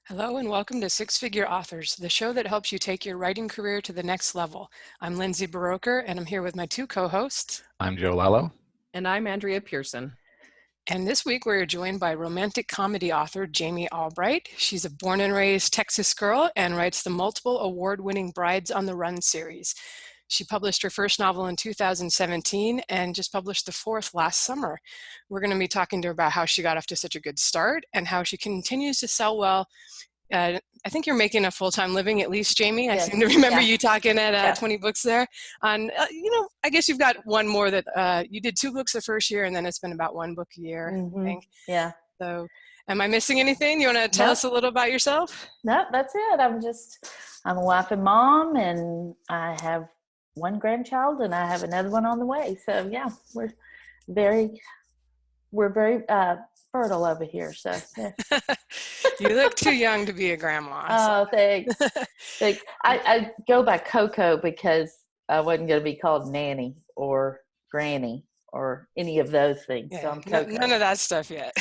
Hello and welcome to Six Figure Authors, the show that helps you take your writing career to the next level. I'm Lindsay Baroker and I'm here with my two co-hosts. I'm Joe Lallo. And I'm Andrea Pearson. And this week we're joined by romantic comedy author Jami Albright. She's a born and raised Texas girl and writes the multiple award-winning Brides on the Run series. She published her first novel in 2017 and just published the fourth last summer. We're going to be talking to her about how she got off to such a good start and how she continues to sell well. I think you're making a full-time living at least, Jami. Yes. I seem to remember Yeah. you talking at Yeah. 20 books there. I guess you've got one more that you did 2 books the first year and then it's been about 1 book a year, I think. Yeah. So am I missing anything? You want to tell us a little about yourself? No, that's it. I'm a wife and mom, and I have 1 grandchild and I have another one on the way. So yeah, we're very fertile over here. So yeah. You look too young to be a grandma. Oh, thanks. Thanks. I go by Coco because I wasn't going to be called Nanny or Granny or any of those things. Yeah, so I'm Coco. none of that stuff yet.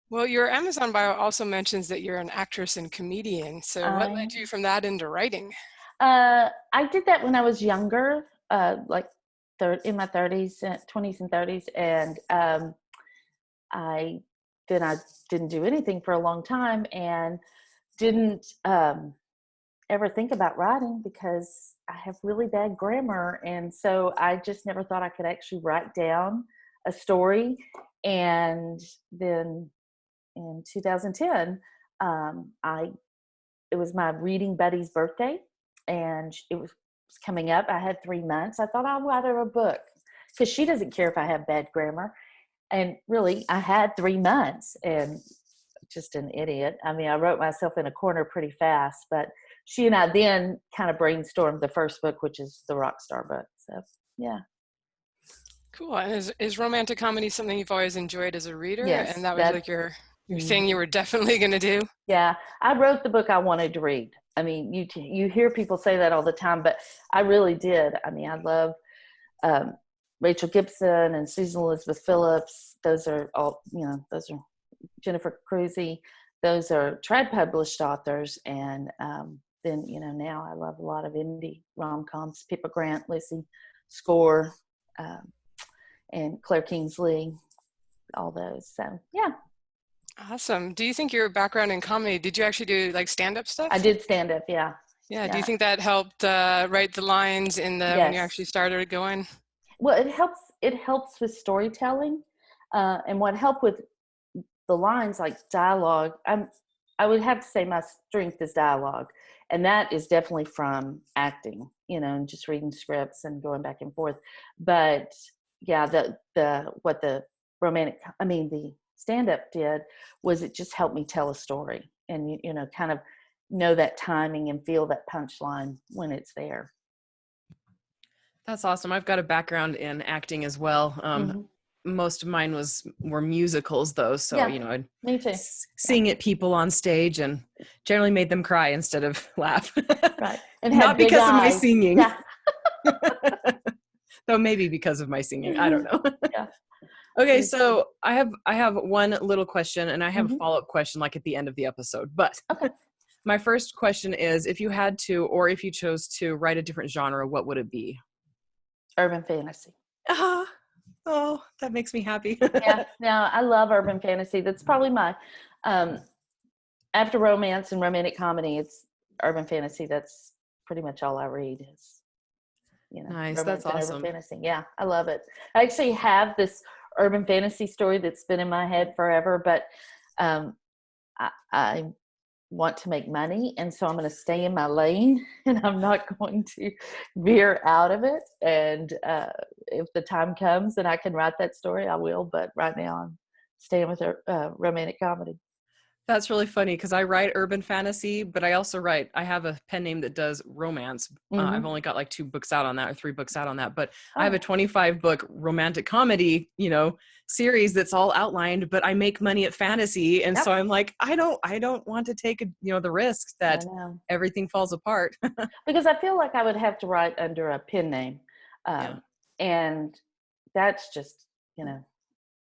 Well, your Amazon bio also mentions that you're an actress and comedian. So what led you from that into writing? I did that when I was younger, in my 20s and 30s, and I didn't do anything for a long time and didn't ever think about writing because I have really bad grammar, and so I just never thought I could actually write down a story. And then in 2010, it was my reading buddy's birthday, and it was coming up. I had 3 months. I thought I'll write her a book because she doesn't care if I have bad grammar. And really, I had 3 months and just an idiot. I mean, I wrote myself in a corner pretty fast, but she and I then kind of brainstormed the first book, which is the Rockstar book. So, yeah. Cool. And is romantic comedy something you've always enjoyed as a reader? Yes, And that was like your thing you were definitely going to do? Yeah. I wrote the book I wanted to read. I mean, you hear people say that all the time, but I really did. I mean, I love Rachel Gibson and Susan Elizabeth Phillips. Those are all, those are Jennifer Cruzy. Those are trad published authors. And then, now I love a lot of indie rom-coms, Pippa Grant, Lizzie Score, and Claire Kingsley, all those. So, yeah. Awesome. Do you think your background in comedy, did you actually do like stand-up stuff? I did stand-up, yeah. Yeah. Do you think that helped write the lines when you actually started going? Well, it helps with storytelling. And what helped with the lines, like dialogue, I would have to say my strength is dialogue. And that is definitely from acting, and just reading scripts and going back and forth. But yeah, the stand-up did was it just helped me tell a story and, kind of know that timing and feel that punchline when it's there. That's awesome. I've got a background in acting as well. Most of mine were musicals though. So, I'd me too. Sing at people on stage and generally made them cry instead of laugh. Right. And not because eyes. of my singing. Yeah. Though maybe because of my singing. I don't know. Yeah. Okay. So I have one little question and I have a follow-up question like at the end of the episode, but okay. My first question is if you had to, or if you chose to write a different genre, what would it be? Urban fantasy. Oh, that makes me happy. Yeah, no, I love urban fantasy. That's probably my, after romance and romantic comedy, it's urban fantasy. That's pretty much all I read is, nice. That's awesome. Urban fantasy. Yeah, I love it. I actually have this urban fantasy story that's been in my head forever, but I want to make money, and so I'm going to stay in my lane and I'm not going to veer out of it. And if the time comes and I can write that story, I will, but right now I'm staying with romantic comedy. That's really funny because I write urban fantasy, but I also I have a pen name that does romance. I've only got like 2 books out on that or 3 books out on that, but I have a 25 book romantic comedy, series that's all outlined, but I make money at fantasy. And so I'm like, I don't want to take, the risk that everything falls apart. Because I feel like I would have to write under a pen name. And that's just,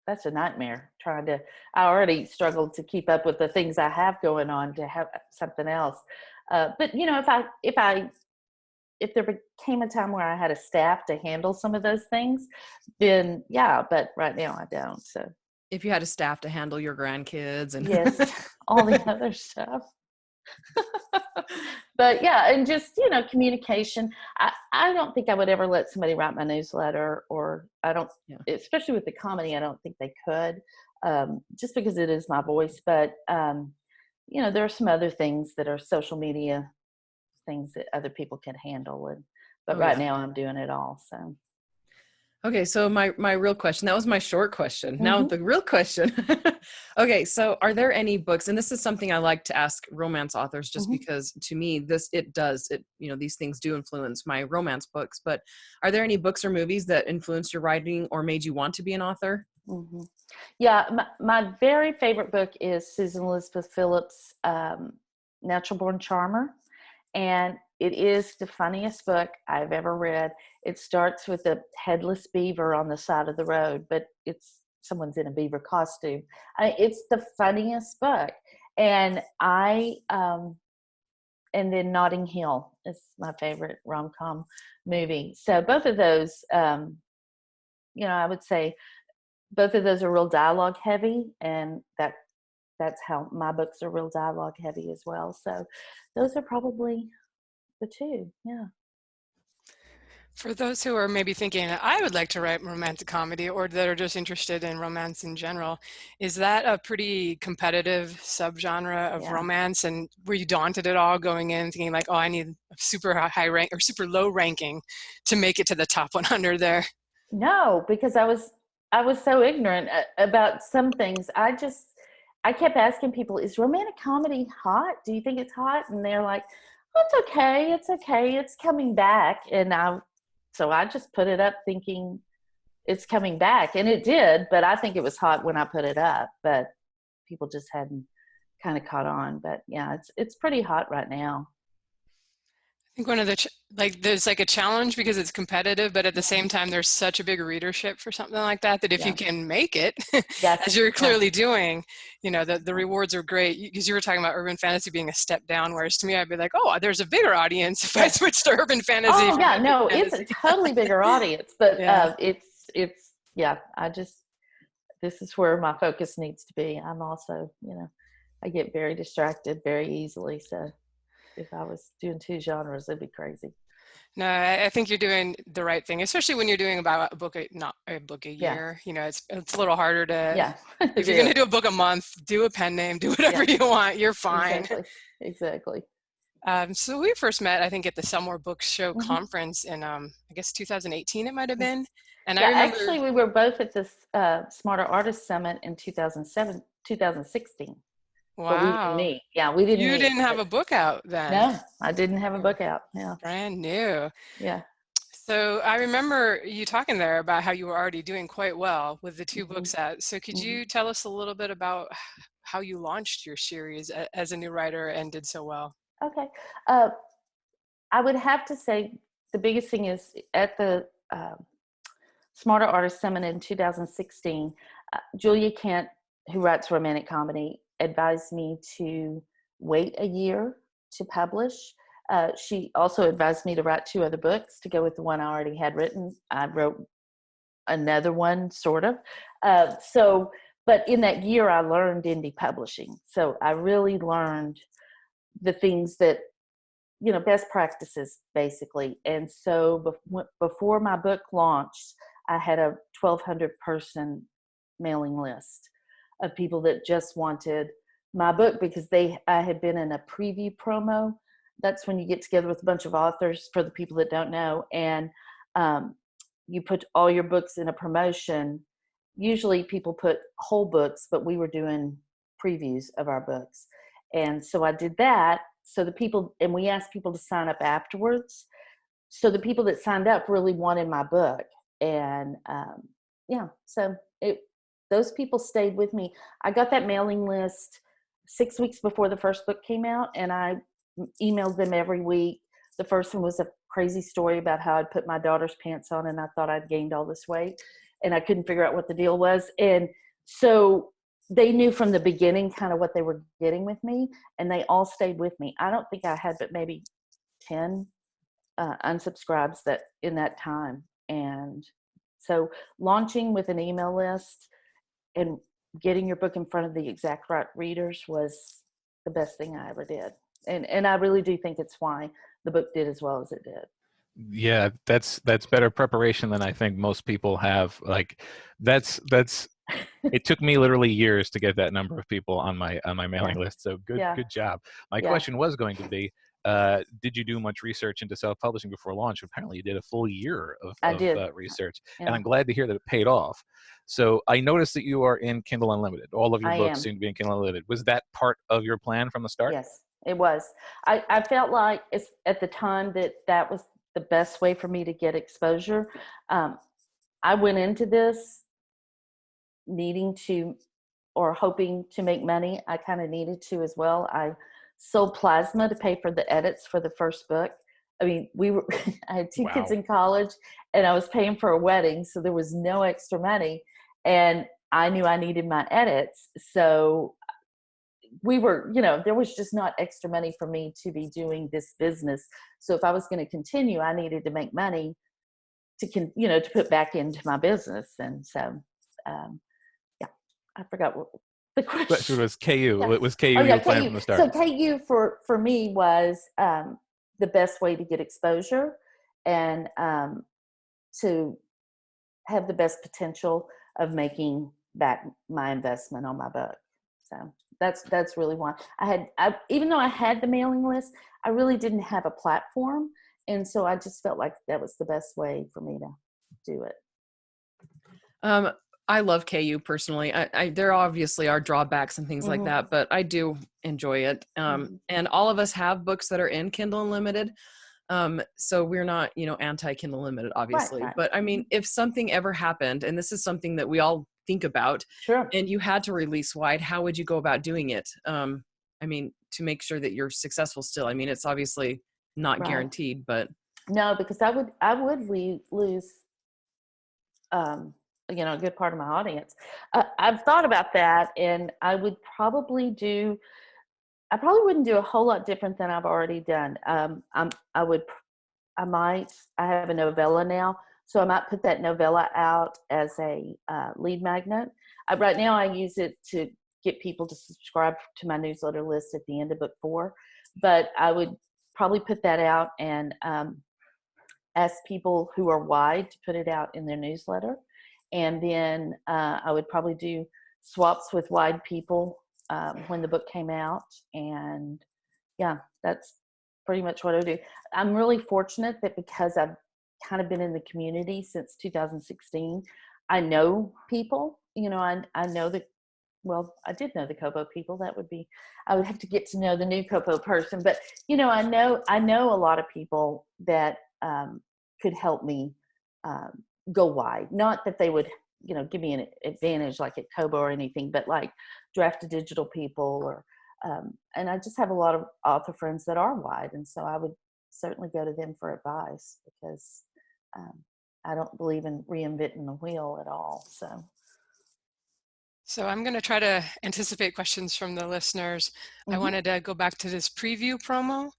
that's a nightmare I already struggled to keep up with the things I have going on to have something else. But if there became a time where I had a staff to handle some of those things, then yeah, but right now I don't. So if you had a staff to handle your grandkids and yes, all the other stuff. But yeah, and just, communication. I don't think I would ever let somebody write my newsletter, or I don't, especially with the comedy, I don't think they could, just because it is my voice. But, there are some other things that are social media things that other people can handle. But right now I'm doing it all. So. Okay, so my real question, that was my short question. Now Mm-hmm. the real question. Okay, so are there any books, and this is something I like to ask romance authors just Mm-hmm. because to me these things do influence my romance books, but are there any books or movies that influenced your writing or made you want to be an author? Mm-hmm. Yeah, my very favorite book is Susan Elizabeth Phillips' Natural Born Charmer. And it is the funniest book I've ever read. It starts with a headless beaver on the side of the road, but someone's in a beaver costume. It's the funniest book. And and then Notting Hill is my favorite rom-com movie. So both of those, I would say both of those are real dialogue heavy, and that's how my books are real dialogue heavy as well. So those are probably the two. Yeah. For those who are maybe thinking, I would like to write romantic comedy, or that are just interested in romance in general, is that a pretty competitive subgenre of romance? And were you daunted at all going in thinking like, oh, I need a super high rank or super low ranking to make it to the top 100 there? No, because I was so ignorant about some things. I kept asking people, is romantic comedy hot? Do you think it's hot? And they're like, oh, it's okay. It's okay. It's coming back. So I just put it up thinking it's coming back, and it did, but I think it was hot when I put it up, but people just hadn't kind of caught on. But yeah, it's pretty hot right now. I think one of the there's like a challenge because it's competitive, but at the same time there's such a big readership for something like that that if you can make it, Yes. as you're clearly doing, the rewards are great. Because you were talking about urban fantasy being a step down, whereas to me I'd be like, oh, there's a bigger audience if I switch to urban fantasy. Oh yeah, from no, epic it's fantasy. a totally bigger audience, but it's yeah. This is where my focus needs to be. I'm also, I get very distracted very easily. So if I was doing two genres, it'd be crazy. No, I think you're doing the right thing, especially when you're doing about not a book a year. It's a little harder to, if you're going to do a book a month, do a pen name, do whatever you want, you're fine. Exactly. So we first met, I think, at the Selmore Book Show conference in, I guess 2018 it might have been. And I remember, actually, we were both at this Smarter Artist Summit in 2016. wow. But we didn't meet. Yeah, we didn't meet. You didn't have a book out then? No, I didn't have a book out. Yeah. Brand new. Yeah. So I remember you talking there about how you were already doing quite well with the two books out. So could you tell us a little bit about how you launched your series as a new writer and did so well? Okay. I would have to say the biggest thing is at the Smarter Artist Summit in 2016, Julia Kent, who writes romantic comedy, advised me to wait a year to publish. She also advised me to write 2 other books to go with the one I already had written. I wrote another one, sort of. But in that year, I learned indie publishing. So I really learned the things that, best practices, basically. And so before my book launched, I had a 1,200 person mailing list of people that just wanted my book because I had been in a preview promo. That's when you get together with a bunch of authors, for the people that don't know, and you put all your books in a promotion. Usually people put whole books, but we were doing previews of our books. And so I did that. So and we asked people to sign up afterwards. So the people that signed up really wanted my book. And so those people stayed with me. I got that mailing list 6 weeks before the first book came out, and I emailed them every week. The first one was a crazy story about how I'd put my daughter's pants on and I thought I'd gained all this weight. and I couldn't figure out what the deal was. And so they knew from the beginning kind of what they were getting with me, and they all stayed with me. I don't think I had but maybe 10 unsubscribes that in that time. And so launching with an email list and getting your book in front of the exact right readers was the best thing I ever did. And I really do think it's why the book did as well as it did. Yeah, that's better preparation than I think most people have. Like that's it took me literally years to get that number of people on my mailing list. So good job. My question was going to be, did you do much research into self-publishing before launch? Apparently you did a full year of research, and I'm glad to hear that it paid off. So I noticed that you are in Kindle Unlimited. All of your books seem to be in Kindle Unlimited. Was that part of your plan from the start? Yes, it was. I felt like it's at the time that was the best way for me to get exposure. I went into this needing to, or hoping to make money. I kind of needed to as well. I sold plasma to pay for the edits for the first book. I mean, I had two kids in college, and I was paying for a wedding, so there was no extra money, and I knew I needed my edits. So we were, there was just not extra money for me to be doing this business. So if I was going to continue, I needed to make money to put back into my business. And so, I forgot what the question. It was KU. Yeah. It was KU. You were planning from the start. So KU for me was the best way to get exposure and to have the best potential of making back my investment on my book. So that's really why even though I had the mailing list, I really didn't have a platform. And so I just felt like that was the best way for me to do it. I love KU personally. There obviously are drawbacks and things like that, but I do enjoy it. And all of us have books that are in Kindle Unlimited. So we're not, anti-Kindle Unlimited, obviously. Right. But I mean, if something ever happened, and this is something that we all think about, and you had to release wide, how would you go about doing it? I mean, to make sure that you're successful still. I mean, it's obviously not guaranteed, but no, because I would lose a good part of my audience. I've thought about that, and I probably wouldn't do a whole lot different than I've already done. I have a novella now, so I might put that novella out as a lead magnet. Right now I use it to get people to subscribe to my newsletter list at the end of book 4, but I would probably put that out and ask people who are wide to put it out in their newsletter. And then I would probably do swaps with wide people when the book came out. And that's pretty much what I do. I'm really fortunate that because I've kind of been in the community since 2016, I know people, I know that, well, I did know the Kobo people. I would have to get to know the new Kobo person, but I know a lot of people that could help me go wide. Not that they would, give me an advantage like at Kobo or anything, but like Draft to Digital people or, and I just have a lot of author friends that are wide. And so I would certainly go to them for advice because I don't believe in reinventing the wheel at all. So I'm going to try to anticipate questions from the listeners. I wanted to go back to this preview promo.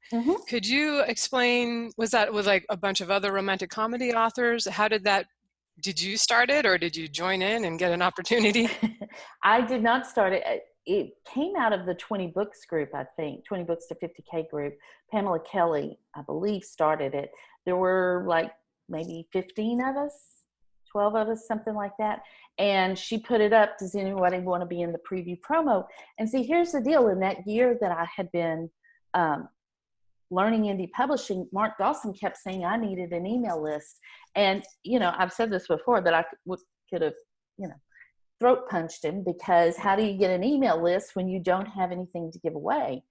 Could you explain, was that with like a bunch of other romantic comedy authors? Did you start it or did you join in and get an opportunity? I did not start it. It came out of the 20 books group, I think, 20 books to 50K group. Pamela Kelly, I believe, started it. There were like maybe 15 of us, 12 of us, something like that. And she put it up, does anybody want to be in the preview promo? And see, here's the deal. In that year that I had been learning indie publishing, Mark Dawson kept saying I needed an email list. And, I've said this before that I could have, throat punched him because how do you get an email list when you don't have anything to give away?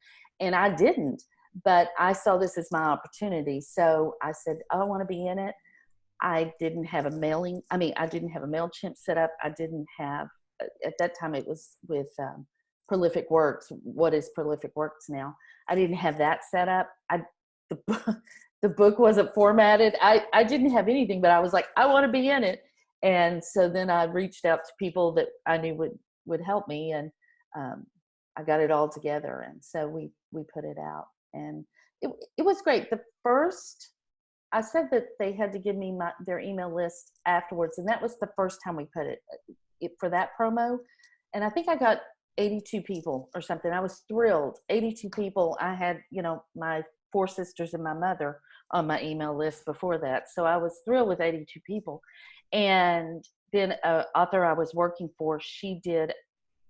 And I didn't, but I saw this as my opportunity. So I said, I want to be in it. I didn't have a MailChimp set up. I didn't have, at that time it was with Prolific Works. What is Prolific Works now? I didn't have that set up. The book wasn't formatted. I didn't have anything, but I was like, I want to be in it. And so then I reached out to people that I knew would help me, and I got it all together. And so we put it out, and it was great. The first, I said that they had to give me their email list afterwards, and that was the first time we put it for that promo. And I think I got 82 people or something. I was thrilled. 82 people. I had, my 4 sisters and my mother on my email list before that. So I was thrilled with 82 people. And then an author I was working for, she did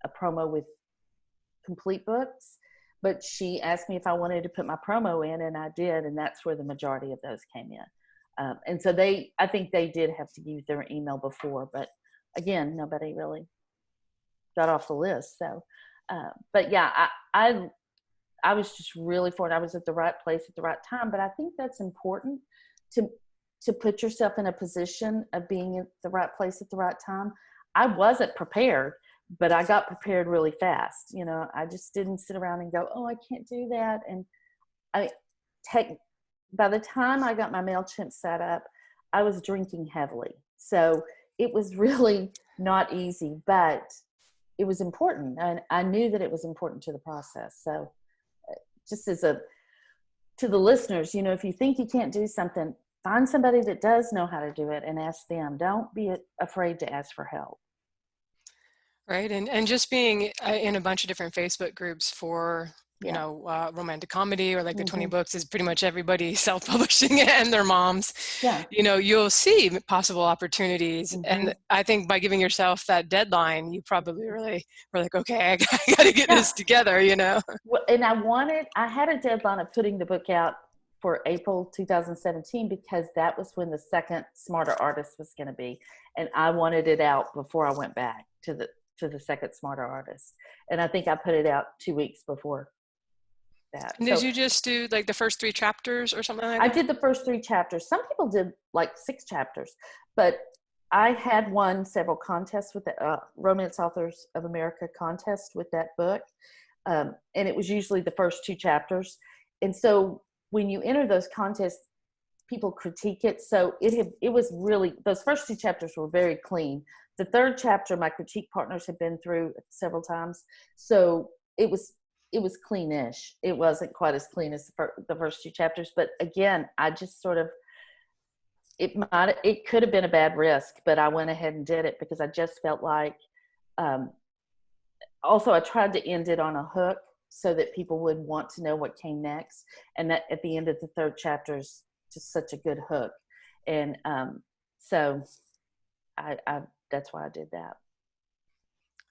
a promo with complete books, but she asked me if I wanted to put my promo in, and I did. And that's where the majority of those came in. And so I think they did have to use their email before, but again, nobody really got off the list. So, but yeah, I was just really fortunate. I was at the right place at the right time. But I think that's important to put yourself in a position of being at the right place at the right time. I wasn't prepared, but I got prepared really fast. I just didn't sit around and go, oh, I can't do that. And by the time I got my MailChimp set up, I was drinking heavily. So it was really not easy, but it was important. And I knew that it was important to the process. So just to the listeners, if you think you can't do something, find somebody that does know how to do it and ask them. Don't be afraid to ask for help. Right. And just being in a bunch of different Facebook groups for, romantic comedy, or like the 20 books, is pretty much everybody self-publishing and their moms. Yeah. You'll see possible opportunities. And I think by giving yourself that deadline, you probably really were like, okay, I got to get this together, Well, and I had a deadline of putting the book out for April 2017, because that was when the second Smarter Artist was going to be. And I wanted it out before I went back to the second Smarter Artist. And I think I put it out 2 weeks before that. And did you just do like the first 3 chapters or something like that? I did the first 3 chapters. Some people did like 6 chapters, but I had won several contests with the Romance Authors of America contest with that book. And it was usually the first 2 chapters. And so when you enter those contests, people critique it. So it was really, those first 2 chapters were very clean. The 3rd chapter, my critique partners had been through several times. So it was cleanish. It wasn't quite as clean as the first 2 chapters. But again, I just sort of, it could have been a bad risk, but I went ahead and did it because I just felt like, also I tried to end it on a hook so that people would want to know what came next. And that at the end of the 3rd chapter is just such a good hook. And so that's why I did that.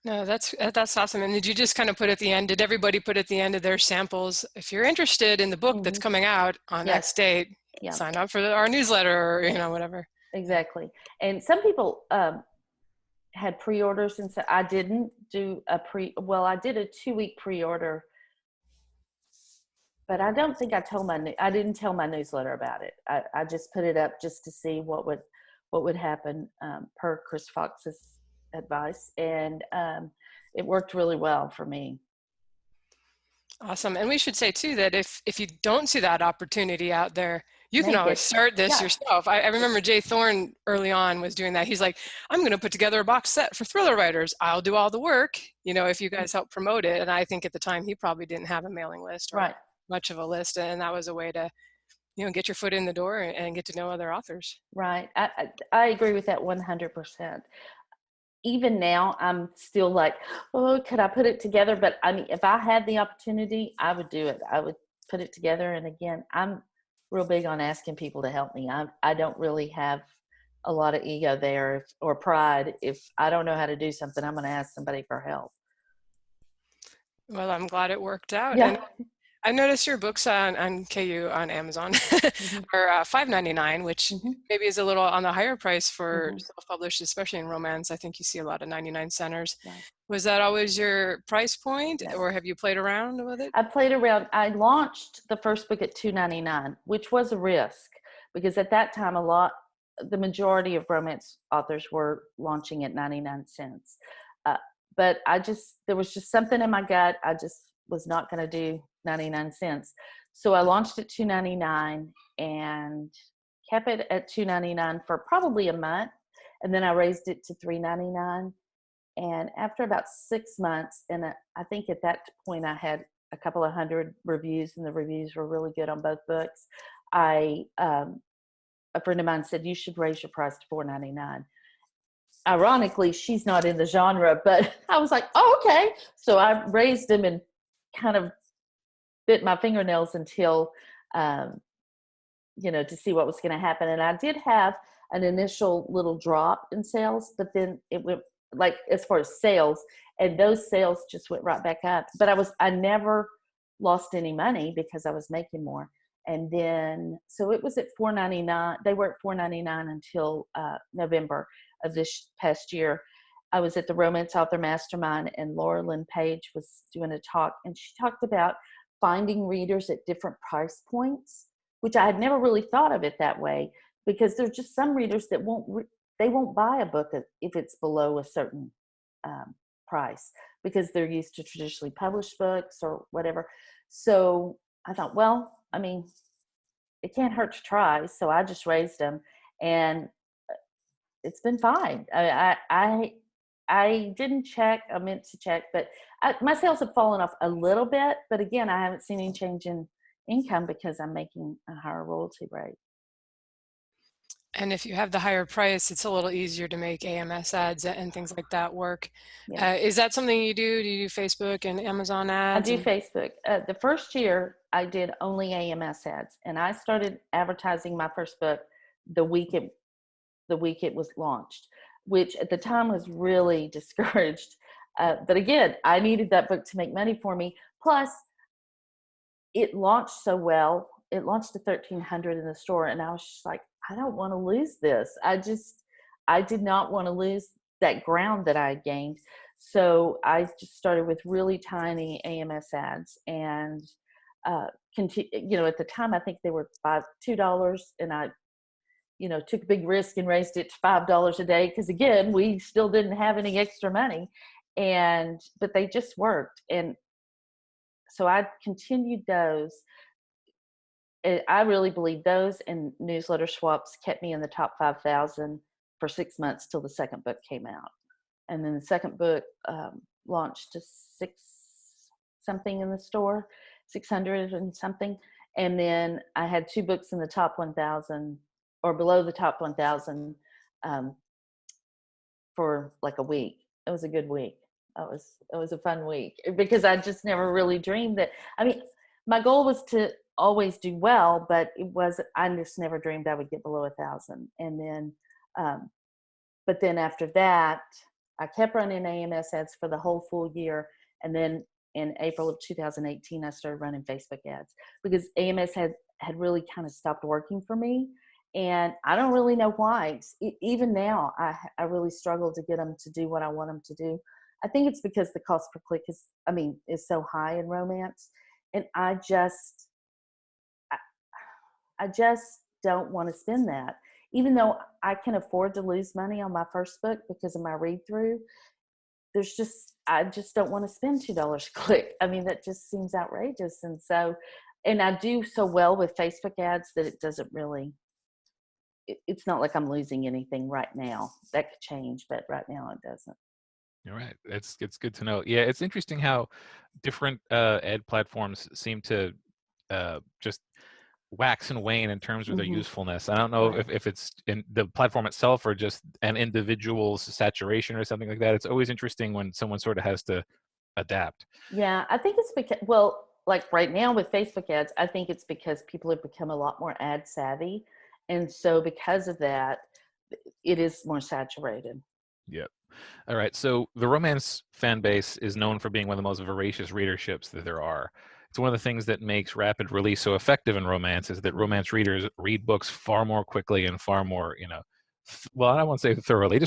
No, that's awesome. And did you just kind of put at the end, did everybody put at the end of their samples, if you're interested in the book that's coming out on X date, sign up for our newsletter, or, whatever. Exactly. And some people had pre-orders, and so I didn't do I did a 2-week pre-order, but I don't think I didn't tell my newsletter about it. I just put it up just to see what would happen, per Chris Fox's advice, and it worked really well for me. Awesome. And we should say too that if you don't see that opportunity out there, you can always start this yourself. I remember Jay Thorne early on was doing that. He's like, I'm going to put together a box set for thriller writers. I'll do all the work, if you guys help promote it. And I think at the time he probably didn't have a mailing list or much of a list, and that was a way to get your foot in the door and get to know other authors. Right. I agree with that 100%. Even now, I'm still like, oh, could I put it together? But I mean, if I had the opportunity, I would do it. I would put it together. And again, I'm real big on asking people to help me. I don't really have a lot of ego there or pride. If I don't know how to do something, I'm going to ask somebody for help. Well, I'm glad it worked out. Yeah. And I noticed your books on KU on Amazon are $5.99, which maybe is a little on the higher price for self-published, especially in romance. I think you see a lot of 99 centers. Right. Was that always your price point, or have you played around with it? I played around. I launched the first book at $2.99, which was a risk because at that time the majority of romance authors were launching at 99 cents. But there was just something in my gut. I just was not going to do 99 cents. So I launched at $2.99 and kept it at $2.99 for probably a month. And then I raised it to $3.99. And after about 6 months, and I think at that point I had a couple of hundred reviews, and the reviews were really good on both books. A friend of mine said, you should raise your price to $4.99. Ironically, she's not in the genre, but I was like, oh, okay. So I raised them and kind of bit my fingernails until, to see what was going to happen. And I did have an initial little drop in sales, but then it went, like, as far as sales, and those sales just went right back up. But I never lost any money because I was making more. And then, so it was at $4.99. They were at $4.99 until November of this past year. I was at the Romance Author Mastermind, and Laura Lynn Page was doing a talk, and she talked about finding readers at different price points, which I had never really thought of it that way, because there's just some readers that they won't buy a book if it's below a certain price, because they're used to traditionally published books or whatever. So I thought, well, I mean, it can't hurt to try. So I just raised them, and it's been fine. I didn't check. I meant to check, but my sales have fallen off a little bit. But again, I haven't seen any change in income because I'm making a higher royalty rate. And if you have the higher price, it's a little easier to make AMS ads and things like that work. Yeah. Is that something you do? Do you do Facebook and Amazon ads? I do Facebook. The first year I did only AMS ads, and I started advertising my first book the week it was launched, which at the time was really discouraged. But again, I needed that book to make money for me. Plus, it launched so well. It launched to 1,300 in the store, and I was just like, I don't want to lose this. I did not want to lose that ground that I had gained. So I just started with really tiny AMS ads, and at the time I think they were $2, and I took a big risk and raised it to $5 a day, because again, we still didn't have any extra money, but they just worked. And so I continued those. I really believe those and newsletter swaps kept me in the top 5,000 for 6 months till the second book came out. And then the second book launched to 600 in the store, 600 and something. And then I had 2 books in the top 1,000 or below the top 1,000 for like a week. It was a good week. It was a fun week, because I just never really dreamed that. I mean, my goal was to always do well, but I just never dreamed I would get below 1,000. And then, but then after that, I kept running AMS ads for the whole full year. And then in April of 2018, I started running Facebook ads, because AMS had really kind of stopped working for me. And I don't really know why. Even now, I really struggle to get them to do what I want them to do. I think it's because the cost per click is so high in romance. And I just don't want to spend that. Even though I can afford to lose money on my first book because of my read through, I just don't want to spend $2 a click. I mean, that just seems outrageous. And I do so well with Facebook ads that it doesn't really, it's not like I'm losing anything right now. That could change, but right now it doesn't. All right. It's good to know. Yeah, it's interesting how different ad platforms seem to just wax and wane in terms of their usefulness. I don't know if it's in the platform itself or just an individual's saturation or something like that. It's always interesting when someone sort of has to adapt. Yeah, I think it's because, well, like right now with Facebook ads, I think it's because people have become a lot more ad savvy. And so because of that, it is more saturated. Yep. All right. So the romance fan base is known for being one of the most voracious readerships that there are. It's one of the things that makes rapid release so effective in romance, is that romance readers read books far more quickly and far more, well, I don't want to say thoroughly,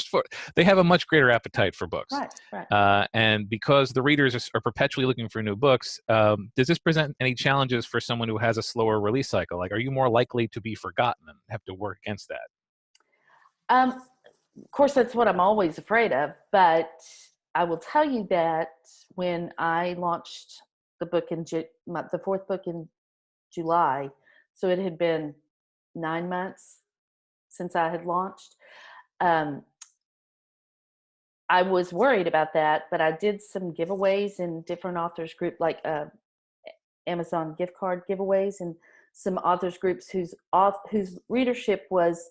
they have a much greater appetite for books. Right. And because the readers are perpetually looking for new books, does this present any challenges for someone who has a slower release cycle? Like, are you more likely to be forgotten and have to work against that? Of course, that's what I'm always afraid of, but I will tell you that when I launched the book the fourth book in July, so it had been 9 months since I had launched, I was worried about that, but I did some giveaways in different authors group, like Amazon gift card giveaways, and some authors groups whose readership was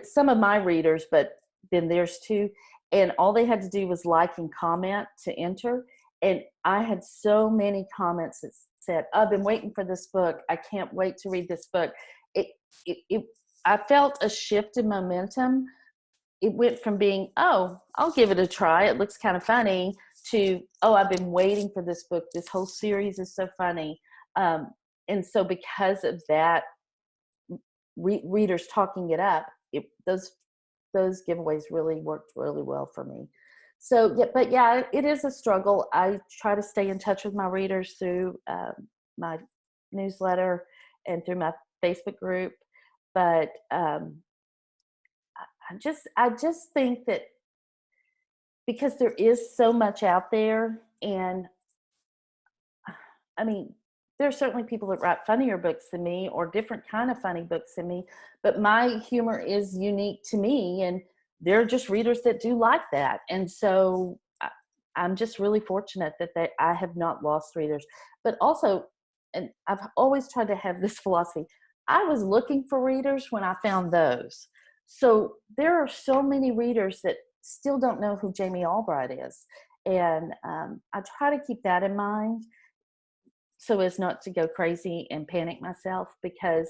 some of my readers, but then theirs too. And all they had to do was like and comment to enter. And I had so many comments that said, I've been waiting for this book. I can't wait to read this book. I felt a shift in momentum. It went from being, oh, I'll give it a try, it looks kind of funny, to, oh, I've been waiting for this book. This whole series is so funny. And so because of that, readers talking it up, those giveaways really worked really well for me. So, yeah, but yeah, it is a struggle. I try to stay in touch with my readers through my newsletter and through my Facebook group. But I just think that because there is so much out there, and I mean, there are certainly people that write funnier books than me or different kind of funny books than me, but my humor is unique to me, and there are just readers that do like that. And so I'm just really fortunate that I have not lost readers. But also, and I've always tried to have this philosophy, I was looking for readers when I found those. So there are so many readers that still don't know who Jami Albright is. And I try to keep that in mind so as not to go crazy and panic myself, because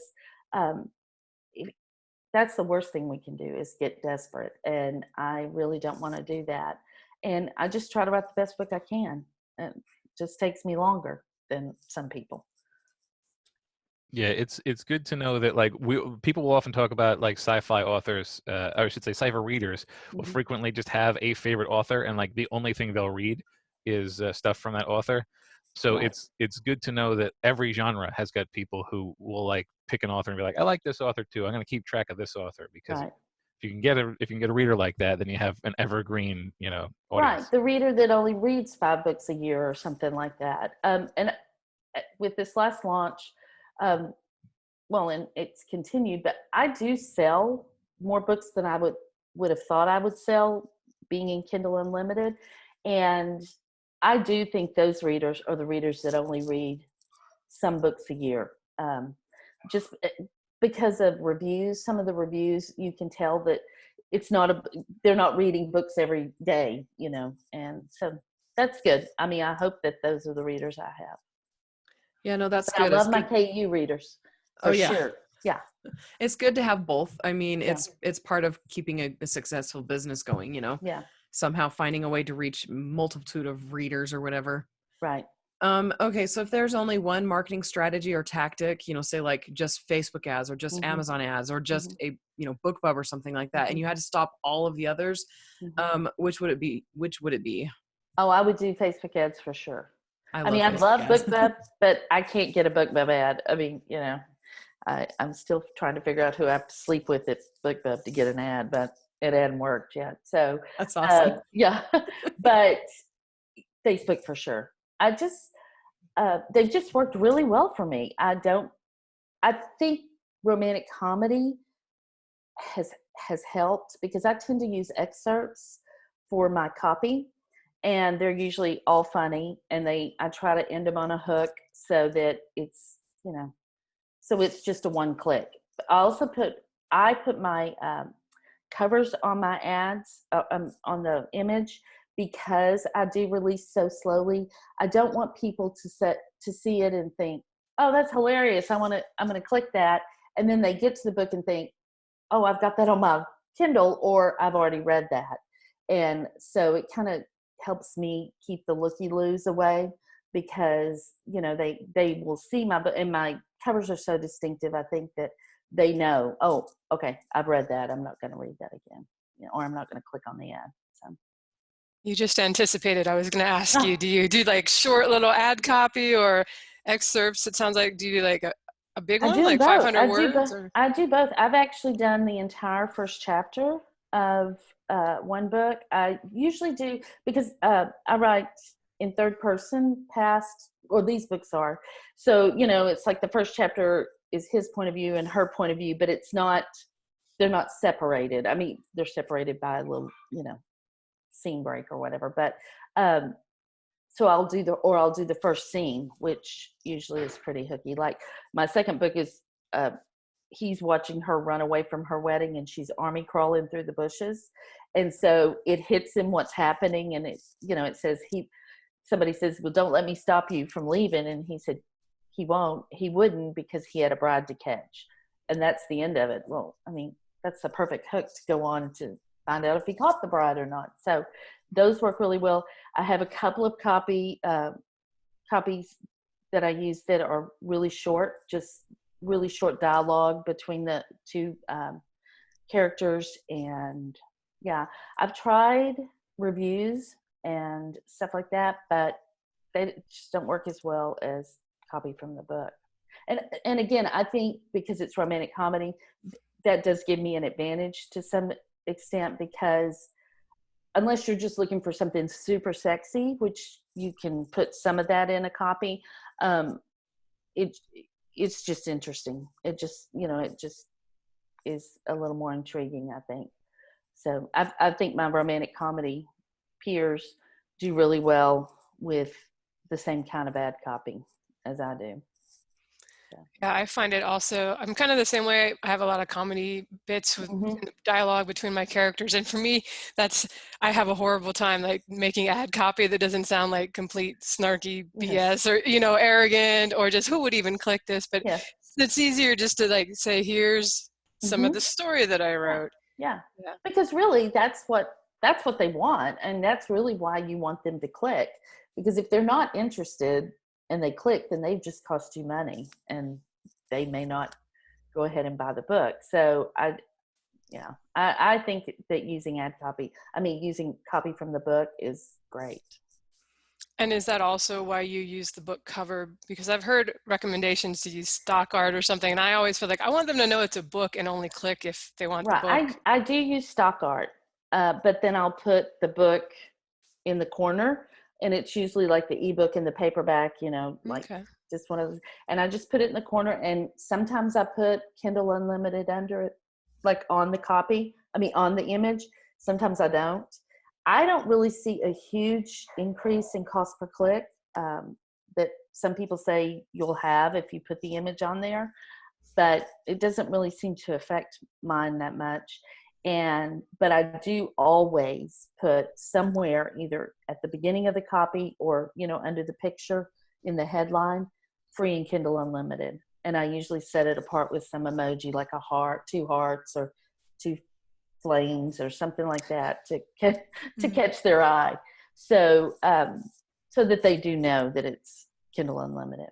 that's the worst thing we can do, is get desperate. And I really don't want to do that. And I just try to write the best book I can. It just takes me longer than some people. Yeah, it's good to know that, like, people will often talk about, like, sci-fi authors, or I should say sci-fi readers will frequently just have a favorite author, and like the only thing they'll read is stuff from that author. So Right. it's good to know that every genre has got people who will, like, pick an author and be like, I like this author too. I'm going to keep track of this author, because Right. if you can get a reader like that, then you have an evergreen, audience. Right. The reader that only reads 5 books a year or something like that. And with this last launch, well, and it's continued, but I do sell more books than I would have thought I would sell, being in Kindle Unlimited. And I do think those readers are the readers that only read some books a year. Just because of reviews, some of the reviews, you can tell that they're not reading books every day, and so that's good. I mean, I hope that those are the readers I have. Yeah, no, that's But good. I love my KU readers. For sure. Yeah. It's good to have both. I mean, Yeah. it's part of keeping a successful business going, Yeah. somehow finding a way to reach multitude of readers or whatever. Right. Okay, so if there's only one marketing strategy or tactic, say like just Facebook ads or just Amazon ads or just a BookBub or something like that, and you had to stop all of the others, which would it be? Oh, I would do Facebook ads for sure. I mean, I Facebook love ads. BookBub, but I can't get a BookBub ad. I mean, I'm still trying to figure out who I have to sleep with at BookBub to get an ad, but it hadn't worked yet. So that's awesome. Yeah, but Facebook for sure. They've just worked really well for me. I think romantic comedy has helped, because I tend to use excerpts for my copy, and they're usually all funny, and I try to end them on a hook so that it's, so it's just a one click. I also put my covers on my ads on the image, because I do release so slowly. I don't want people to see it and think, oh, that's hilarious, I'm going to click that. And then they get to the book and think, oh, I've got that on my Kindle, or I've already read that. And so it kind of helps me keep the looky-loos away, because, they will see my book, and my covers are so distinctive. I think that they know, oh, okay, I've read that, I'm not going to read that again, or I'm not going to click on the ad. So. You just anticipated I was going to ask you, do you do like short little ad copy or excerpts? It sounds like, do you do like a big one, like 500 words? I do both. I've actually done the entire first chapter of one book. I usually do, because I write in third person past, or these books are. So, it's like the first chapter is his point of view and her point of view, but they're not separated. I mean, they're separated by a little, scene break or whatever. But so I'll do the first scene, which usually is pretty hooky. Like my second book is he's watching her run away from her wedding, and she's army crawling through the bushes, and so it hits him what's happening, and it says somebody says, well, don't let me stop you from leaving, and he said he wouldn't because he had a bride to catch, and that's the end of it. Well, I mean, that's a perfect hook to go on to find out if he caught the bride or not. So those work really well. I have a couple of copies that I use that are really short, just really short dialogue between the two characters. And yeah, I've tried reviews and stuff like that, but they just don't work as well as copy from the book. And again, I think because it's romantic comedy, that does give me an advantage to some extent, because unless you're just looking for something super sexy, which you can put some of that in a copy, it's just interesting. It just is a little more intriguing, I think. So I think my romantic comedy peers do really well with the same kind of ad copy as I do. So. Yeah, I find it also, I'm kind of the same way. I have a lot of comedy bits with dialogue between my characters. And for me, I have a horrible time like making ad copy that doesn't sound like complete snarky BS or, arrogant, or just who would even click this. But it's easier just to like say, here's some of the story that I wrote. Yeah. Because really that's what they want. And that's really why you want them to click. Because if they're not interested and they click, then they've just cost you money and they may not go ahead and buy the book. So I think that using copy from the book is great. And is that also why you use the book cover? Because I've heard recommendations to use stock art or something, and I always feel like I want them to know it's a book and only click if they want the book. I do use stock art, but then I'll put the book in the corner, and it's usually like the ebook and the paperback, just one of those. And I just put it in the corner, and sometimes I put Kindle Unlimited under it, like on the image. Sometimes I don't. I don't really see a huge increase in cost per click that some people say you'll have if you put the image on there, but it doesn't really seem to affect mine that much. But I do always put somewhere, either at the beginning of the copy or, under the picture in the headline, free and Kindle Unlimited. And I usually set it apart with some emoji, like a heart, 2 hearts, or 2 flames or something like that to catch their eye. So that they do know that it's Kindle Unlimited.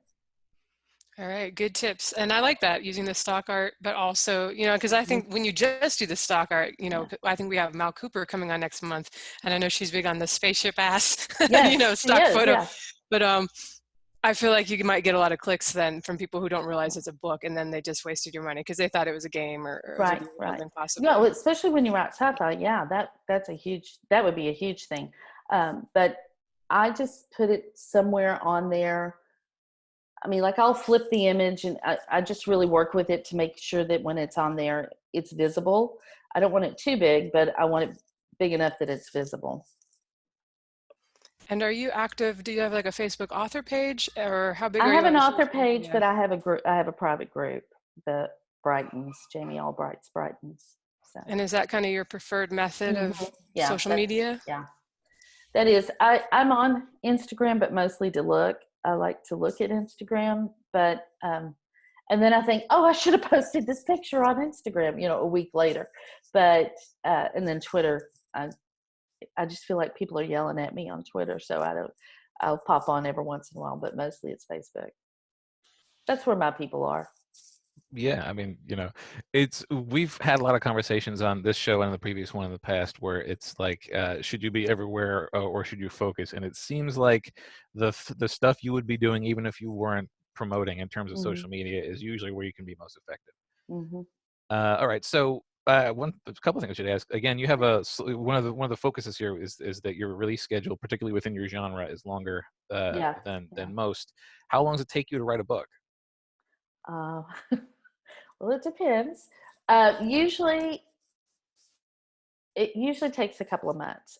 All right, good tips. And I like that, using the stock art, but also, because I think when you just do the stock art, I think we have Mal Cooper coming on next month, and I know she's big on the spaceship ass, stock photo. Yeah. But I feel like you might get a lot of clicks then from people who don't realize it's a book, and then they just wasted your money because they thought it was a game or something possible. No, especially when you write sci-fi, that would be a huge thing. But I just put it somewhere on there. I mean, like I'll flip the image, and I just really work with it to make sure that when it's on there, it's visible. I don't want it too big, but I want it big enough that it's visible. And are you active? Do you have like a Facebook author page, or how big are you? I have an author page, but I have a group. I have a private group, the Brightons, Jami Albright's Brightons. So. And is that kind of your preferred method of social media? Yeah, that is. I'm on Instagram, but mostly to look. I like to look at Instagram, but and then I think, I should have posted this picture on Instagram, a week later. But and then Twitter, I just feel like people are yelling at me on Twitter, so I'll pop on every once in a while, but mostly it's Facebook. That's where my people are. Yeah, I mean, we've had a lot of conversations on this show and the previous one in the past where it's like, should you be everywhere or should you focus? And it seems like the stuff you would be doing, even if you weren't promoting in terms of social media, is usually where you can be most effective. All right, so a couple things I should ask. Again, you have one of the focuses here is that your release schedule, particularly within your genre, is longer than most. How long does it take you to write a book? Well, it depends. Usually it takes a couple of months.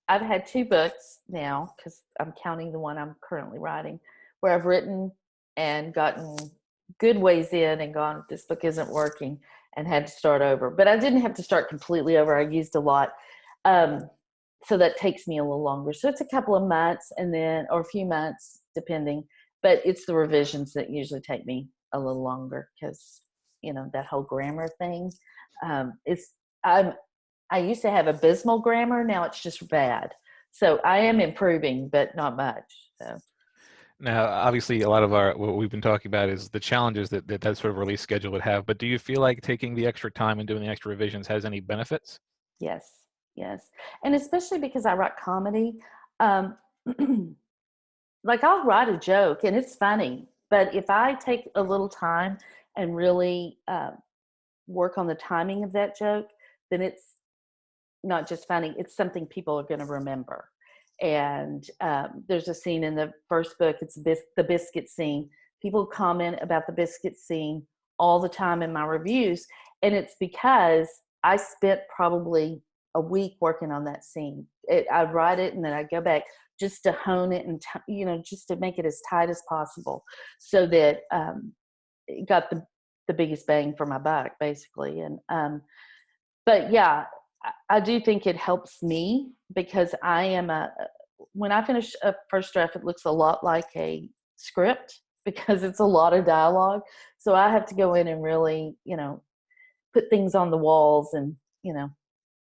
I've had 2 books now, because I'm counting the one I'm currently writing, where I've written and gotten good ways in and gone, this book isn't working, and had to start over. But I didn't have to start completely over. I used a lot. So that takes me a little longer. So it's a couple of months or a few months, depending. But it's the revisions that usually take me a little longer, because, that whole grammar thing. I used to have abysmal grammar. Now it's just bad. So I am improving, but not much. So. Now, obviously, a lot of what we've been talking about is the challenges that sort of release schedule would have. But do you feel like taking the extra time and doing the extra revisions has any benefits? Yes. And especially because I write comedy. Like, I'll write a joke and it's funny, but if I take a little time and really work on the timing of that joke, then it's not just funny, it's something people are going to remember. And there's a scene in the first book, it's the biscuit scene. People comment about the biscuit scene all the time in my reviews, and it's because I spent probably a week working on that scene. I'd write it and then I'd go back just to hone it and just to make it as tight as possible, so that it got the biggest bang for my buck, basically. And but yeah, I do think it helps me, because when I finish a first draft, it looks a lot like a script, because it's a lot of dialogue. So I have to go in and really, put things on the walls and,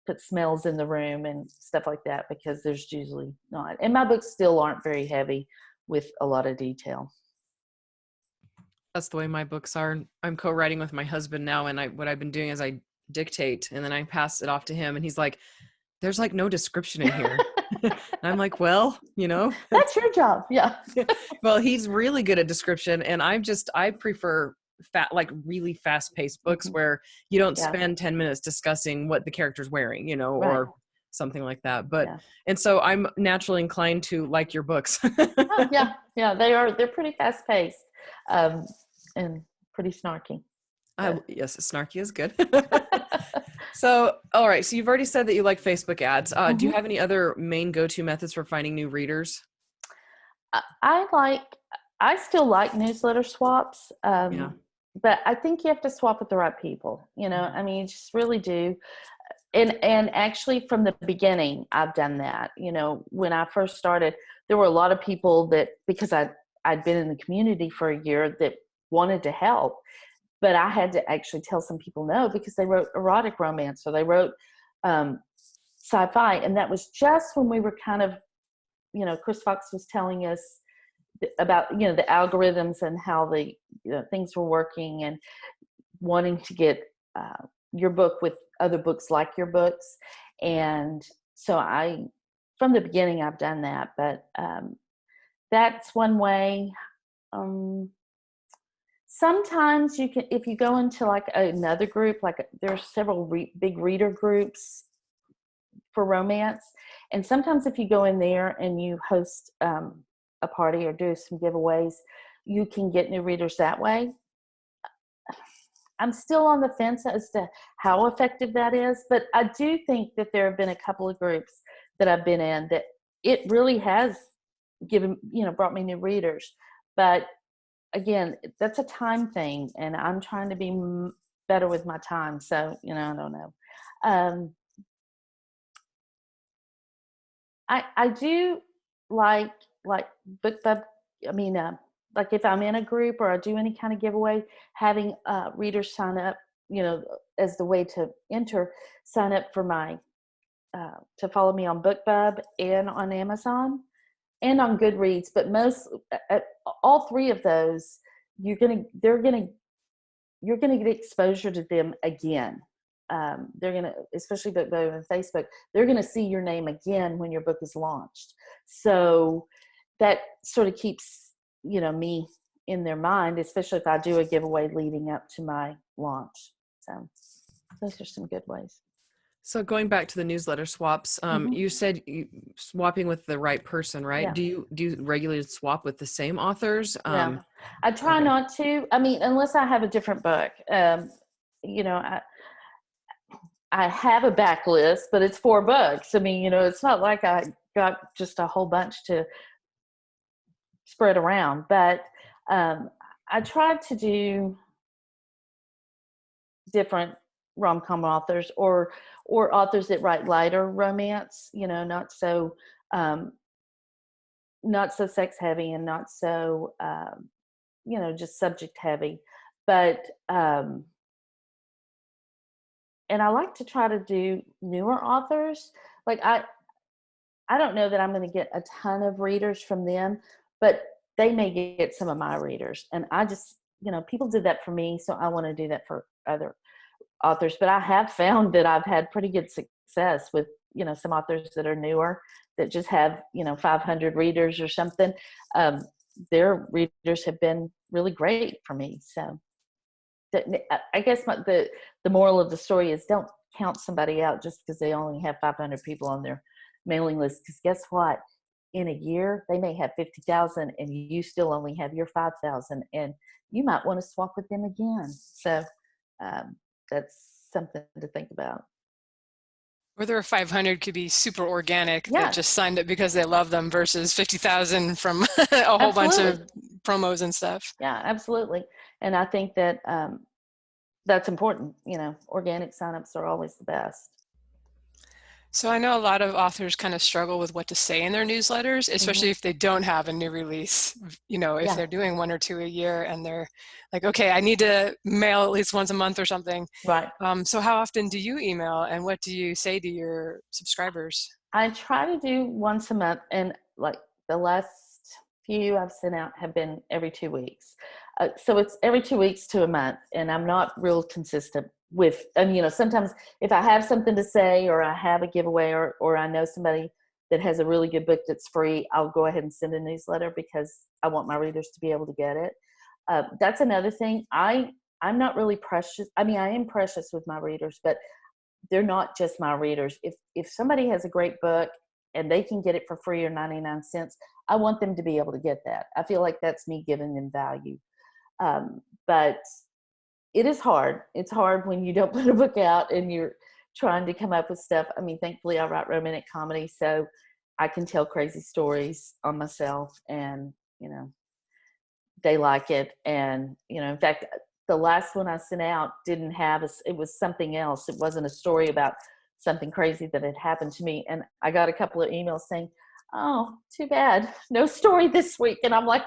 put smells in the room and stuff like that, because there's usually not. And my books still aren't very heavy with a lot of detail. That's the way my books are. I'm co-writing with my husband now, and what I've been doing is I dictate and then I pass it off to him, and he's like, there's like no description in here. And I'm like, well, that's your job. Yeah. Well, he's really good at description, and I prefer really fast-paced books where you don't spend 10 minutes discussing what the character's wearing, right. or something like that. But and so I'm naturally inclined to like your books. Oh, yeah, they're pretty fast-paced, and pretty snarky. Yes, snarky is good. So, all right. So you've already said that you like Facebook ads. Do you have any other main go-to methods for finding new readers? I still like newsletter swaps. But I think you have to swap with the right people. I mean, you just really do. And actually, from the beginning, I've done that. When I first started, there were a lot of people that, because I'd been in the community for a year, that wanted to help. But I had to actually tell some people no, because they wrote erotic romance, or they wrote sci-fi. And that was just when we were kind of, Chris Fox was telling us about, the algorithms and how the things were working, and wanting to get your book with other books like your books. And so from the beginning, I've done that. But that's one way. Sometimes you can, if you go into like another group, like there's several big reader groups for romance. And sometimes if you go in there and you host a party or do some giveaways, you can get new readers that way. I'm still on the fence as to how effective that is, but I do think that there have been a couple of groups that I've been in that it really has brought me new readers. But again, that's a time thing, and I'm trying to be better with my time. So, I don't know. I do like BookBub. I mean, like if I'm in a group or I do any kind of giveaway, having readers sign up, as the way to sign up for my, to follow me on BookBub and on Amazon and on Goodreads. But all 3 of those, you're gonna get exposure to them again. They're gonna, especially BookBub and Facebook, they're gonna see your name again when your book is launched. So that sort of keeps me in their mind, especially if I do a giveaway leading up to my launch. So those are some good ways. So going back to the newsletter swaps, you said swapping with the right person, right? Yeah. Do you regularly swap with the same authors? Yeah. I try not to. I mean, unless I have a different book. I I have a backlist, but it's 4 books. I mean, you know, it's not like I got just a whole bunch to spread around, but I tried to do different rom-com authors or authors that write lighter romance, you know, not so sex heavy and not so you know, just subject heavy. But and I like to try to do newer authors. Like I don't know that I'm going to get a ton of readers from them, but they may get some of my readers. And I just, you know, people did that for me, so I want to do that for other authors. But I have found that I've had pretty good success with, you know, some authors that are newer that just have, you know, 500 readers or something. Their readers have been really great for me. So I guess the moral of the story is don't count somebody out just because they only have 500 people on their mailing list. Because guess what? In a year, they may have 50,000 and you still only have your 5,000, and you might want to swap with them again. So that's something to think about. Or there are 500 could be super organic that just signed up because they love them versus 50,000 from a whole bunch of promos and stuff. Yeah, absolutely. And I think that that's important. You know, organic signups are always the best. So I know a lot of authors kind of struggle with what to say in their newsletters, especially if they don't have a new release. You know, if they're doing 1 or 2 a year and they're like, okay, I need to mail at least once a month or something. Right. So how often do you email and what do you say to your subscribers? I try to do once a month, and like the last few I've sent out have been every 2 weeks. So it's every 2 weeks to a month, and I'm not real consistent with, and you know, sometimes if I have something to say or I have a giveaway or I know somebody that has a really good book that's free, I'll go ahead and send a newsletter because I want my readers to be able to get it. That's another thing. I'm not really precious. I mean, I am precious with my readers, but they're not just my readers. If somebody has a great book and they can get it for free or 99 cents, I want them to be able to get that. I feel like that's me giving them value. But it is hard. It's hard when you don't put a book out and you're trying to come up with stuff. I mean, thankfully I write romantic comedy, so I can tell crazy stories on myself, and, you know, they like it. And, you know, in fact, the last one I sent out didn't have it was something else. It wasn't a story about something crazy that had happened to me. And I got a couple of emails saying, oh, too bad, no story this week. And I'm like,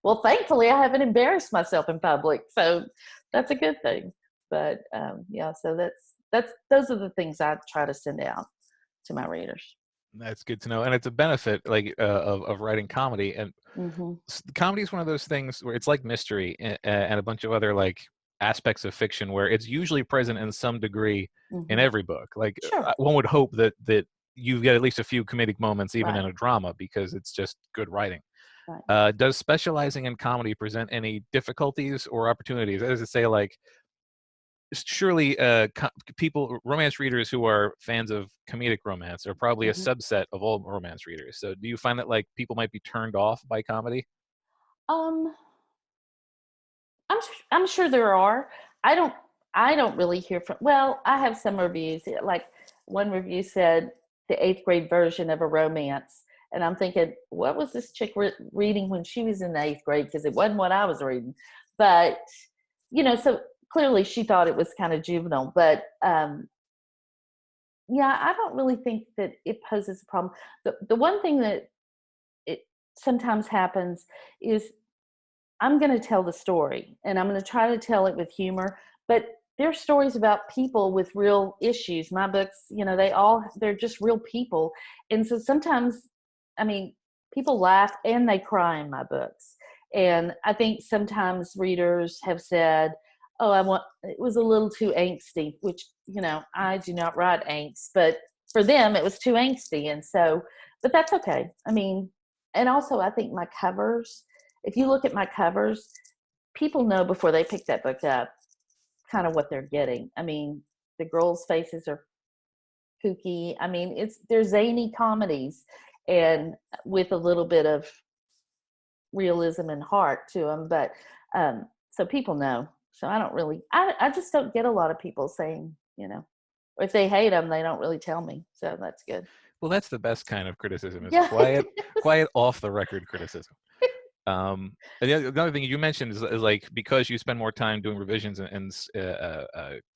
well, thankfully I haven't embarrassed myself in public, so that's a good thing. But yeah, so those are the things I try to send out to my readers. That's good to know, and it's a benefit, like of writing comedy. And comedy is one of those things where it's like mystery and a bunch of other like aspects of fiction where it's usually present in some degree in every book. Like one would hope that you get at least a few comedic moments even in a drama because it's just good writing. Does specializing in comedy present any difficulties or opportunities? As I say, like, surely romance readers who are fans of comedic romance are probably a subset of all romance readers. So do you find that like people might be turned off by comedy? I'm sure there are. I don't really hear from, well, I have some reviews. Like one review said the 8th grade version of a romance. And I'm thinking, what was this chick reading when she was in the 8th grade? Because it wasn't what I was reading. But, you know, so clearly she thought it was kind of juvenile. But yeah, I don't really think that it poses a problem. The one thing that it sometimes happens is I'm going to tell the story and I'm going to try to tell it with humor, but they're stories about people with real issues. My books, you know, they're just real people. And so sometimes, I mean, people laugh and they cry in my books. And I think sometimes readers have said, oh, it was a little too angsty, which, you know, I do not write angst, but for them it was too angsty. And so, but that's okay. I mean, and also I think my covers, if you look at my covers, people know before they pick that book up kind of what they're getting. I mean, the girls' faces are kooky. I mean, they're zany comedies and with a little bit of realism and heart to them. But so people know. So I don't really, I just don't get a lot of people saying, you know, if they hate them, they don't really tell me. So that's good. Well, that's the best kind of criticism, is Yeah. quiet off the record criticism. And the other thing you mentioned is like, because you spend more time doing revisions and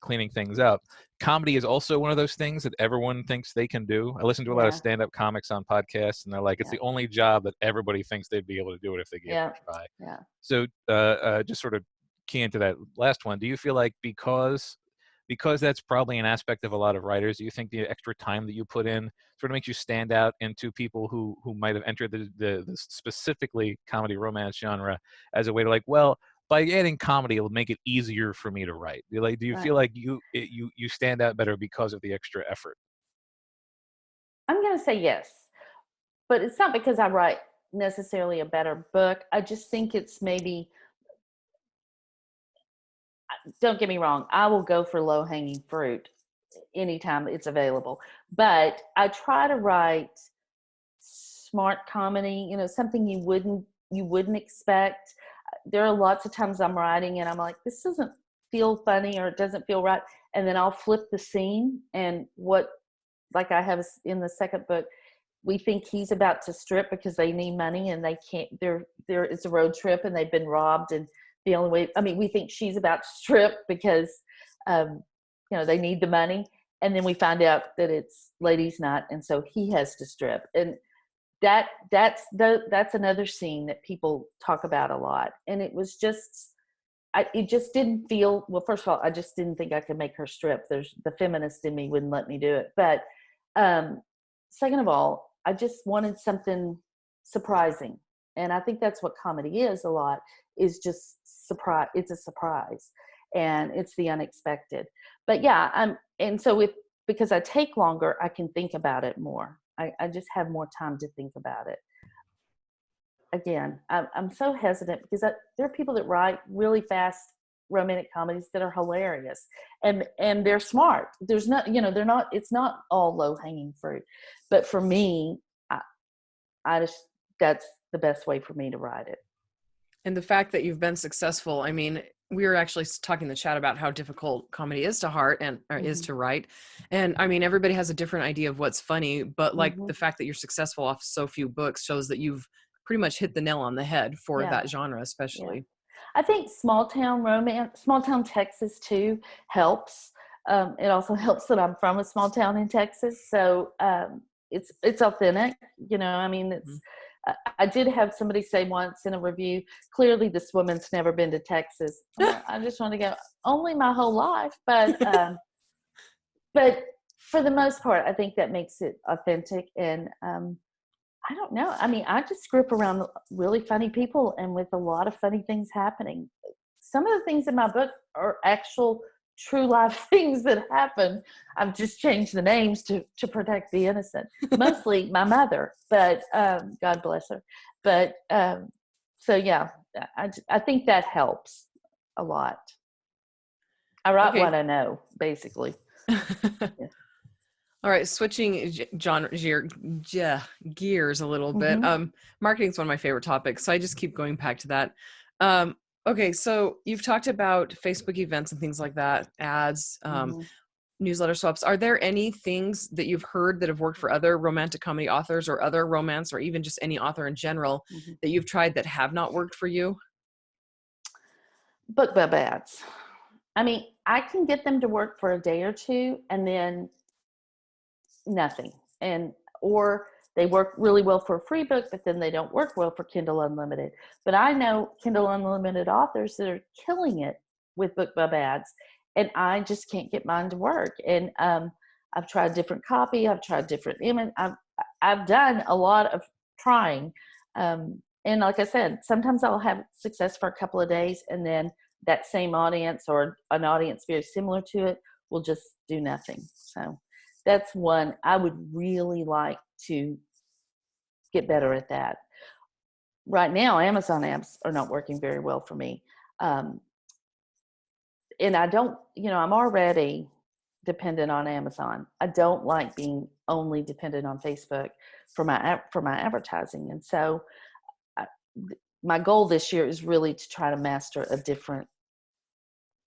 cleaning things up, comedy is also one of those things that everyone thinks they can do. I listen to a lot of stand-up comics on podcasts, and they're like, it's the only job that everybody thinks they'd be able to do it if they gave it a try. Yeah. So just sort of key into that last one, do you feel like because that's probably an aspect of a lot of writers, do you think the extra time that you put in sort of makes you stand out into people who might have entered the specifically comedy romance genre as a way to like, well, by adding comedy, it'll make it easier for me to write? Like, do you feel like you stand out better because of the extra effort? I'm going to say yes, but it's not because I write necessarily a better book. I just think it's maybe, don't get me wrong, I will go for low-hanging fruit anytime it's available. But I try to write smart comedy, something you wouldn't expect. There are lots of times I'm writing and I'm like, this doesn't feel funny, or it doesn't feel right. And then I'll flip the scene, and like I have in the second book, we think he's about to strip because they need money and they can't, it's a road trip and they've been robbed, and the only way, we think she's about to strip because, they need the money. And then we find out that it's ladies' night, and so he has to strip. And that's another scene that people talk about a lot. And it was just, it just didn't feel, well, first of all, I just didn't think I could make her strip. The feminist in me wouldn't let me do it. But second of all, I just wanted something surprising. And I think that's what comedy is a lot, is just surprise. It's a surprise, and it's the unexpected. But yeah, and so because I take longer, I can think about it more. I just have more time to think about it. Again, I'm so hesitant because there are people that write really fast romantic comedies that are hilarious, and they're smart. There's not, they're not, it's not all low-hanging fruit. But for me, I just, that's the best way for me to write it. And the fact that you've been successful, we were actually talking in the chat about how difficult comedy is to heart is to write. And everybody has a different idea of what's funny, but like the fact that you're successful off so few books shows that you've pretty much hit the nail on the head for that genre, especially. I think small town Texas too helps. It also helps that I'm from a small town in Texas. So it's authentic, it's, I did have somebody say once in a review, clearly this woman's never been to Texas. I just want to go, only my whole life. But but for the most part, I think that makes it authentic. And I don't know. I just grew up around really funny people and with a lot of funny things happening. Some of the things in my book are actual true life things that happen. I've just changed the names to protect the innocent. Mostly my mother, but God bless her. But so yeah, I think that helps a lot. I write what I know, basically. All right, switching gears a little bit. Marketing is one of my favorite topics, so I just keep going back to that. Okay, so you've talked about Facebook events and things like that, ads, newsletter swaps. Are there any things that you've heard that have worked for other romantic comedy authors or other romance, or even just any author in general, that you've tried that have not worked for you? BookBub ads. I can get them to work for a day or two and then nothing. Or they work really well for a free book, but then they don't work well for Kindle Unlimited. But I know Kindle Unlimited authors that are killing it with BookBub ads, and I just can't get mine to work. And I've tried different copy. I've tried different image. I've done a lot of trying. And like I said, sometimes I'll have success for a couple of days, and then that same audience or an audience very similar to it will just do nothing. So that's one I would really like to get better at that. Right now, Amazon ads are not working very well for me. And I don't, I'm already dependent on Amazon. I don't like being only dependent on Facebook for my advertising. And so my goal this year is really to try to master a different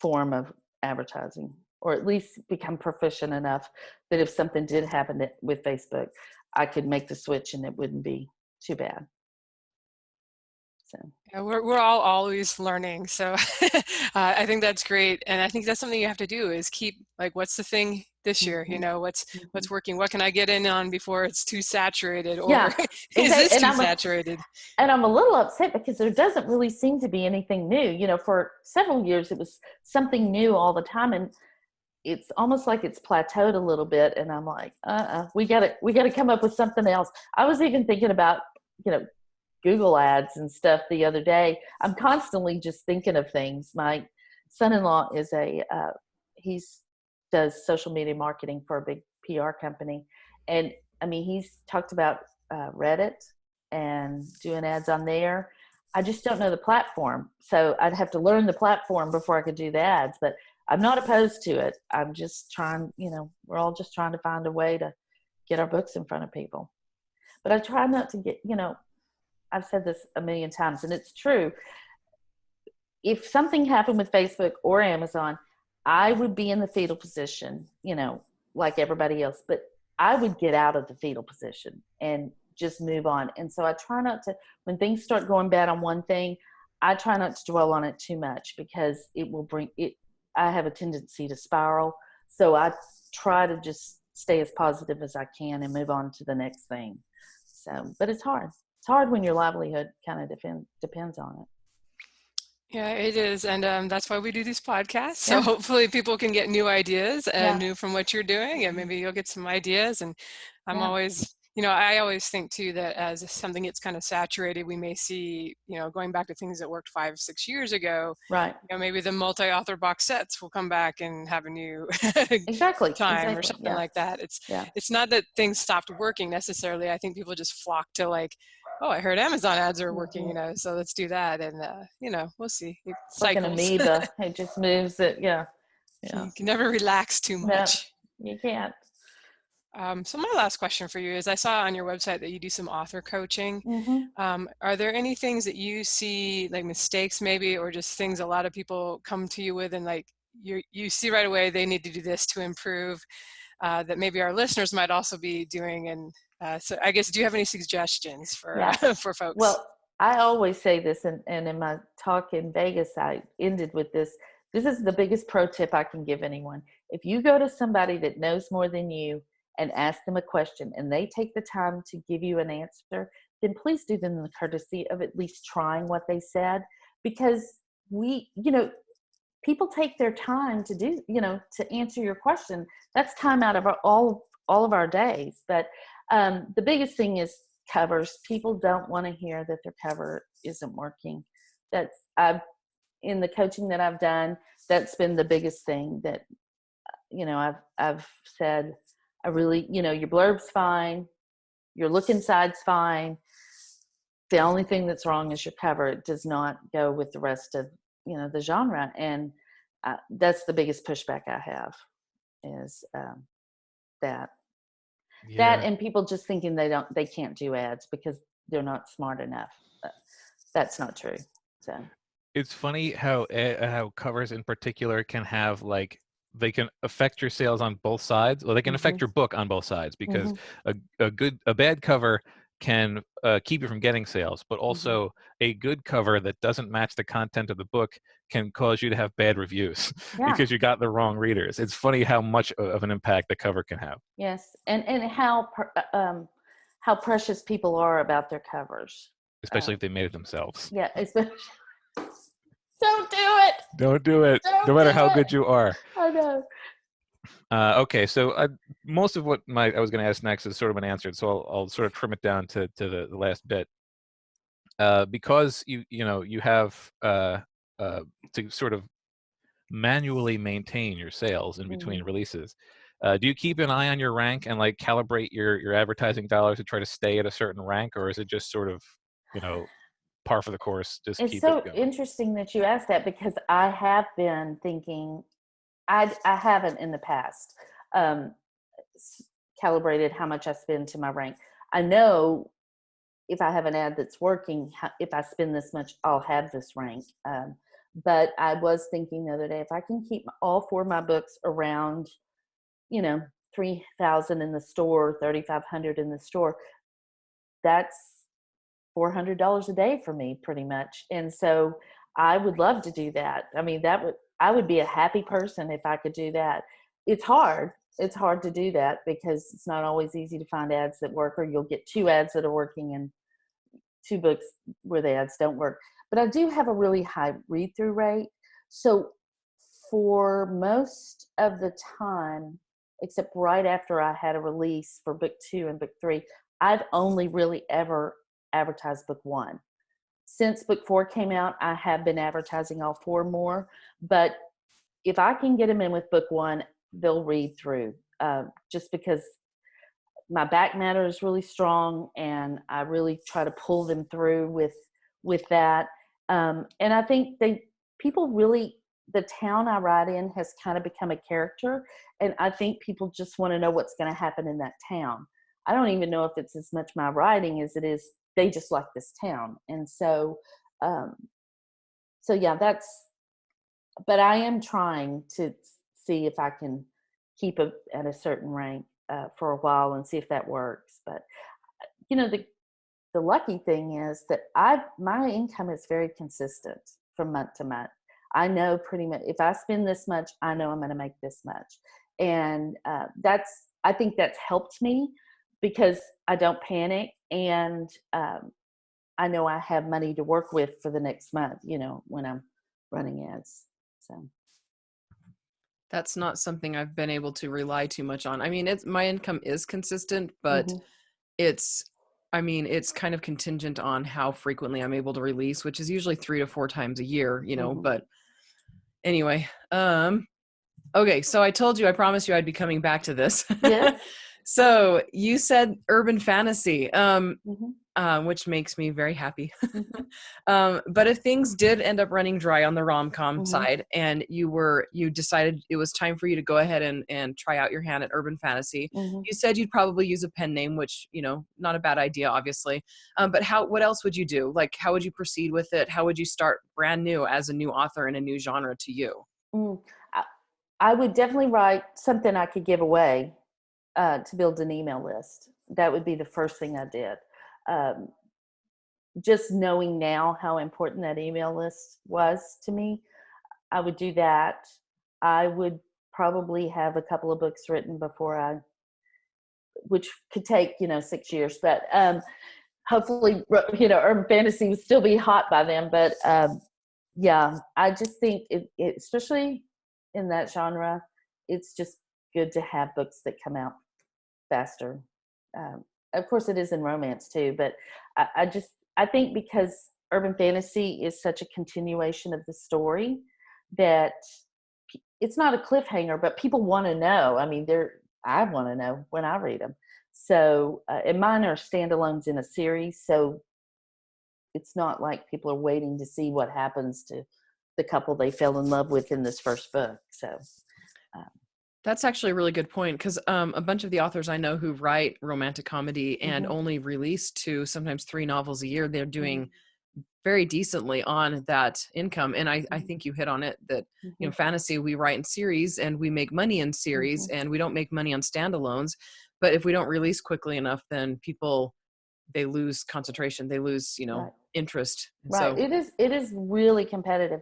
form of advertising. or at least become proficient enough that if something did happen with Facebook, I could make the switch and it wouldn't be too bad. So yeah, we're all always learning. So I think that's great. And I think that's something you have to do is keep, like, what's the thing this year? You know, what's working? What can I get in on before it's too saturated? Or yeah, is exactly. this too saturated? And I'm a little upset because there doesn't really seem to be anything new. You know, for several years, it was something new all the time. And it's almost like it's plateaued a little bit. And I'm like, we gotta come up with something else. I was even thinking about, you know, Google ads and stuff the other day. I'm constantly just thinking of things. My son-in-law is he does social media marketing for a big PR company. And I mean, he's talked about Reddit and doing ads on there. I just don't know the platform. So I'd have to learn the platform before I could do the ads, but I'm not opposed to it. I'm just trying, you know, we're all just trying to find a way to get our books in front of people. But I try not to get, you know, I've said this a million times, and it's true. If something happened with Facebook or Amazon, I would be in the fetal position, you know, like everybody else, but I would get out of the fetal position and just move on. And so I try not to, when things start going bad on one thing, I try not to dwell on it too much because it will bring it. I have a tendency to spiral. So I try to just stay as positive as I can and move on to the next thing. So, but it's hard. It's hard when your livelihood kind of depends on it. Yeah, it is. And that's why we do these podcasts. So hopefully people can get new ideas and new from what you're doing, and maybe you'll get some ideas. And I'm always, you know, I always think too that as something gets kind of saturated, we may see, you know, going back to things that worked 5-6 years ago, right? You know, maybe the multi-author box sets will come back and have a new time or something like that. It's not that things stopped working necessarily. I think people just flock to, like, oh, I heard Amazon ads are working, you know, so let's do that. And, you know, we'll see. It cycles. Like an amoeba. It just moves it. Yeah. You can never relax too much. No, you can't. So my last question for you is, I saw on your website that you do some author coaching. Are there any things that you see, like mistakes maybe, or just things a lot of people come to you with and like you see right away they need to do this to improve, that maybe our listeners might also be doing? And so I guess, do you have any suggestions for for folks? Well, I always say this, and in my talk in Vegas, I ended with this. This is the biggest pro tip I can give anyone. If you go to somebody that knows more than you and ask them a question and they take the time to give you an answer, then please do them the courtesy of at least trying what they said, because people take their time to do, to answer your question. That's time out of all of our days. But the biggest thing is covers. People don't want to hear that their cover isn't working. In the coaching that I've done, that's been the biggest thing that, I've said, I really, your blurb's fine. Your look inside's fine. The only thing that's wrong is your cover. It does not go with the rest of, the genre. And that's the biggest pushback I have is that. Yeah. That and people just thinking they can't do ads because they're not smart enough. That's not true. So it's funny how covers in particular can have, like, they can affect your sales on both sides, or they can affect your book on both sides, because a bad cover can keep you from getting sales, but also a good cover that doesn't match the content of the book can cause you to have bad reviews because you got the wrong readers. It's funny how much of an impact the cover can have. Yes, and how precious people are about their covers, especially if they made it themselves. Yeah, especially. Don't do it. Don't do it. No matter how good you are. I know. Okay, so most of what I was going to ask next has sort of been answered, so I'll sort of trim it down to the last bit. Because you have to sort of manually maintain your sales in between releases. Do you keep an eye on your rank and like calibrate your advertising dollars to try to stay at a certain rank, or is it just sort of par for the course? Just it's keep so it going? Interesting that you asked that, because I have been thinking, I haven't in the past calibrated how much I spend to my rank. I know if I have an ad that's working, if I spend this much, I'll have this rank. But I was thinking the other day, if I can keep all 4 of my books around, 3,000 in the store, 3,500 in the store, that's $400 a day for me pretty much. And so I would love to do that. I mean, I would be a happy person if I could do that. It's hard. It's hard to do that because it's not always easy to find ads that work, or you'll get 2 ads that are working and 2 books where the ads don't work. But I do have a really high read-through rate. So for most of the time, except right after I had a release for book 2 and book 3, I've only really ever advertised book 1. Since book 4 came out, I have been advertising all 4 more. But if I can get them in with book 1, they'll read through, just because my back matter is really strong, and I really try to pull them through with that. And I think people really, the town I write in has kind of become a character, and I think people just want to know what's going to happen in that town. I don't even know if it's as much my writing as it is they just like this town. And so yeah, but I am trying to see if I can keep it at a certain rank for a while and see if that works. But the lucky thing is that my income is very consistent from month to month. I know pretty much if I spend this much, I know I'm going to make this much. And I think that's helped me because I don't panic, and I know I have money to work with for the next month, when I'm running ads. So that's not something I've been able to rely too much on. I mean, my income is consistent, but it's kind of contingent on how frequently I'm able to release, which is usually 3 to 4 times a year, but anyway, okay. So I promised you I'd be coming back to this. yes. So you said urban fantasy, which makes me very happy. But if things did end up running dry on the rom-com side, and you decided it was time for you to go ahead and try out your hand at urban fantasy, you said you'd probably use a pen name, which, not a bad idea, obviously. But what else would you do? Like, how would you proceed with it? How would you start brand new as a new author in a new genre to you? I would definitely write something I could give away to build an email list. That would be the first thing I did. Just knowing now how important that email list was to me, I would do that. I would probably have a couple of books written before which could take, 6 years, but hopefully, urban fantasy would still be hot by then. But yeah, I just think it, especially in that genre, it's just good to have books that come out faster. Of course, it is in romance too, but I think because urban fantasy is such a continuation of the story that it's not a cliffhanger, but people want to know. I mean, I want to know when I read them. So, and mine are standalones in a series, so it's not like people are waiting to see what happens to the couple they fell in love with in this first book. So. That's actually a really good point, because a bunch of the authors I know who write romantic comedy and only release 2, sometimes 3 novels a year, they're doing very decently on that income. And I think you hit on it that, fantasy, we write in series and we make money in series and we don't make money on standalones. But if we don't release quickly enough, then they lose concentration, they lose, interest. And right. So, it is really competitive.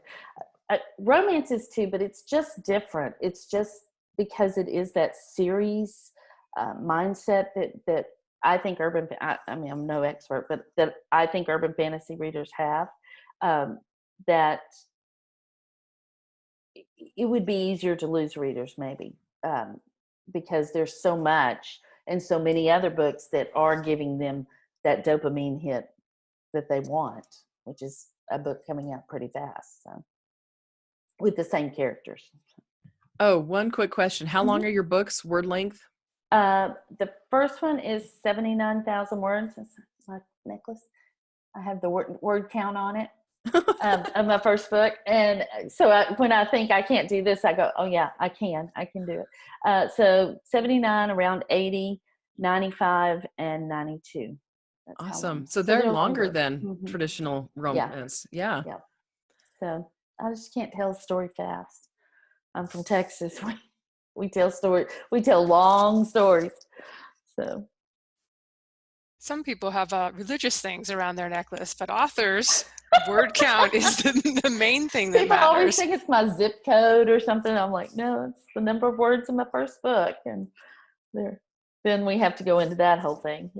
Romance is too, but it's just different. It's just because it is that series mindset that I think I'm no expert, but that I think urban fantasy readers have, that it would be easier to lose readers maybe, because there's so much and so many other books that are giving them that dopamine hit that they want, which is a book coming out pretty fast, so, with the same characters. Oh, one quick question. How long are your books, word length? The first one is 79,000 words. It's my necklace. I have the word count on it of my first book. And so when I think I can't do this, I go, oh yeah, I can do it. So 79, around 80, 95, and 92. That's awesome. So they're longer than traditional romance. Yeah. So I just can't tell a story fast. I'm from Texas. We tell stories. We tell long stories. So some people have religious things around their necklace, but authors, word count is the main thing that people matters. always think it's my zip code or something. I'm like, no, it's the number of words in my first book. And then we have to go into that whole thing,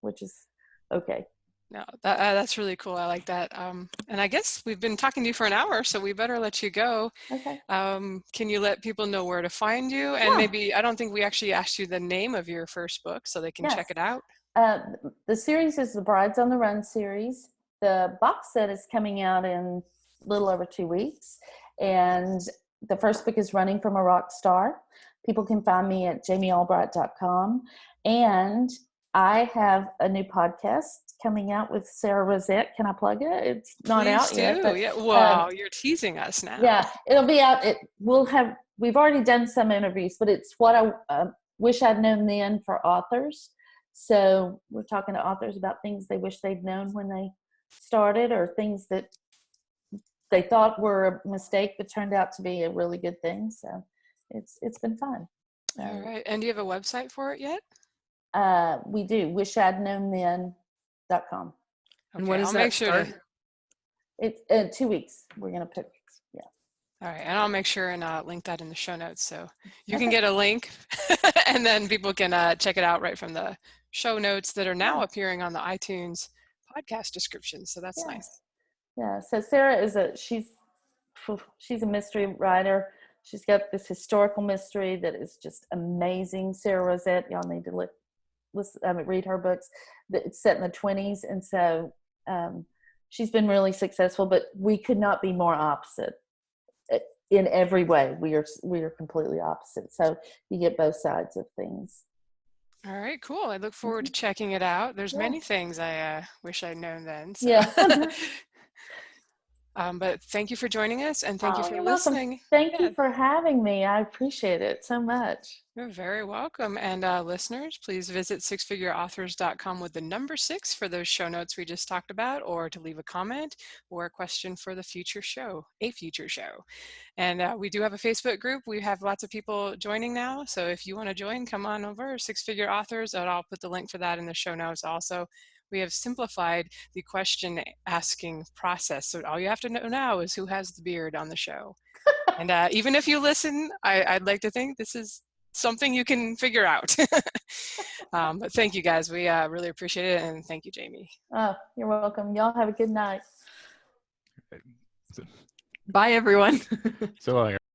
which is okay. No, that's really cool. I like that. And I guess we've been talking to you for an hour, so we better let you go. Okay. Can you let people know where to find you? And maybe, I don't think we actually asked you the name of your first book, so they can check it out. The series is the Brides on the Run series. The box set is coming out in a little over 2 weeks. And the first book is Running from a Rock Star. People can find me at jamialbright.com. And I have a new podcast coming out with Sarah Rosette. Can I plug it? It's not out yet. But, yeah. Wow, you're teasing us now. Yeah, it'll be out. We've already done some interviews, but it's what I wish I'd known then for authors. So we're talking to authors about things they wish they'd known when they started, or things that they thought were a mistake but turned out to be a really good thing. So it's been fun. All right. And do you have a website for it yet? We do. wishidknownthen.com. And when does that start? It's 2 weeks. We're going to put, All right, and I'll make sure and link that in the show notes, so you can get a link and then people can check it out right from the show notes that are now appearing on the iTunes podcast description. So that's nice. Yeah. So Sarah she's a mystery writer. She's got this historical mystery that is just amazing. Sarah Rosette, y'all need to read her books. It's set in the 1920s, and so she's been really successful. But we could not be more opposite. In every way, we are completely opposite. So you get both sides of things. All right, cool. I look forward to checking it out. There's many things I wish I'd known then. So. Yeah. But thank you for joining us, and thank you for listening. Welcome. Thank you for having me. I appreciate it so much. You're very welcome. And listeners, please visit sixfigureauthors.com with the number 6 for those show notes we just talked about, or to leave a comment or a question for a future show. And we do have a Facebook group. We have lots of people joining now. So if you want to join, come on over, Six Figure Authors, and I'll put the link for that in the show notes also. We have simplified the question asking process. So all you have to know now is who has the beard on the show. And even if you listen, I'd like to think this is something you can figure out. But thank you guys. We really appreciate it. And thank you, Jami. Oh, you're welcome. Y'all have a good night. Bye, everyone. So long.